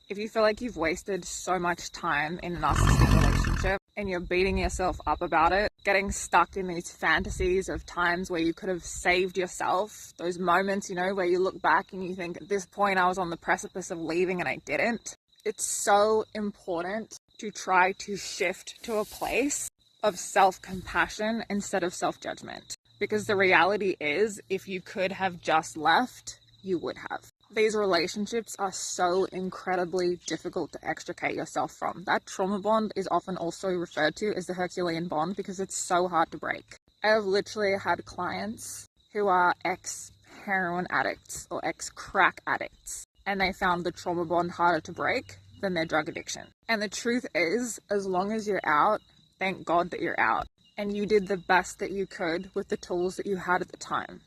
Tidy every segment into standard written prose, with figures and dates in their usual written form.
If you feel like you've wasted so much time in a narcissistic relationship and you're beating yourself up about it, getting stuck in these fantasies of times where you could have saved yourself, those moments, where you look back and you think, at this point I was on the precipice of leaving and I didn't. It's so important to try to shift to a place of self-compassion instead of self-judgment. Because the reality is, if you could have just left, you would have. These relationships are so incredibly difficult to extricate yourself from. That trauma bond is often also referred to as the Herculean bond because it's so hard to break. I have literally had clients who are ex-heroin addicts or ex-crack addicts, and they found the trauma bond harder to break than their drug addiction. And the truth is, as long as you're out, thank God that you're out. And you did the best that you could with the tools that you had at the time.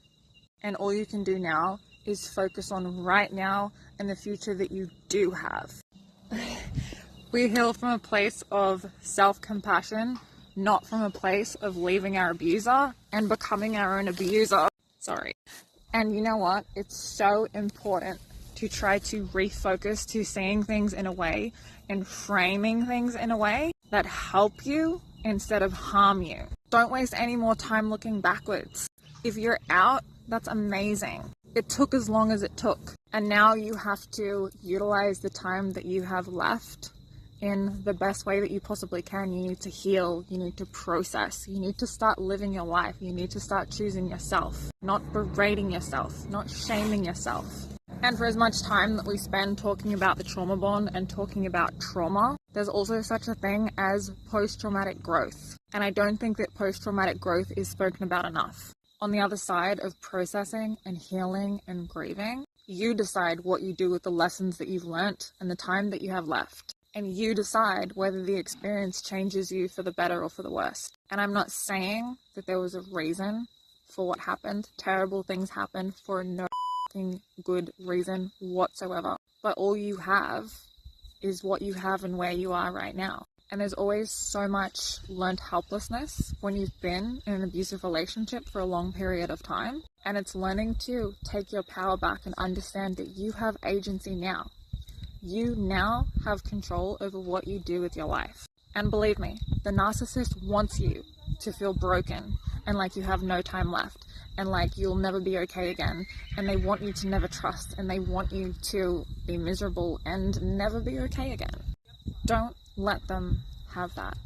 And all you can do now is focus on right now and the future that you do have. We heal from a place of self-compassion, not from a place of leaving our abuser and becoming our own abuser. And you know what? It's so important to try to refocus to seeing things in a way and framing things in a way that help you instead of harm you. Don't waste any more time looking backwards. If you're out, that's amazing. It took as long as it took. And now you have to utilize the time that you have left in the best way that you possibly can. You need to heal. You need to process. You need to start living your life. You need to start choosing yourself, not berating yourself, not shaming yourself. And for as much time that we spend talking about the trauma bond and talking about trauma, there's also such a thing as post-traumatic growth. And I don't think that post-traumatic growth is spoken about enough. On the other side of processing and healing and grieving, you decide what you do with the lessons that you've learnt and the time that you have left. And you decide whether the experience changes you for the better or for the worse. And I'm not saying that there was a reason for what happened. Terrible things happen for no good reason whatsoever. But all you have is what you have and where you are right now. And there's always so much learned helplessness when you've been in an abusive relationship for a long period of time. And it's learning to take your power back and understand that you have agency now. You now have control over what you do with your life. And believe me, the narcissist wants you to feel broken and like you have no time left and like you'll never be okay again. And they want you to never trust and they want you to be miserable and never be okay again. Don't let them have that.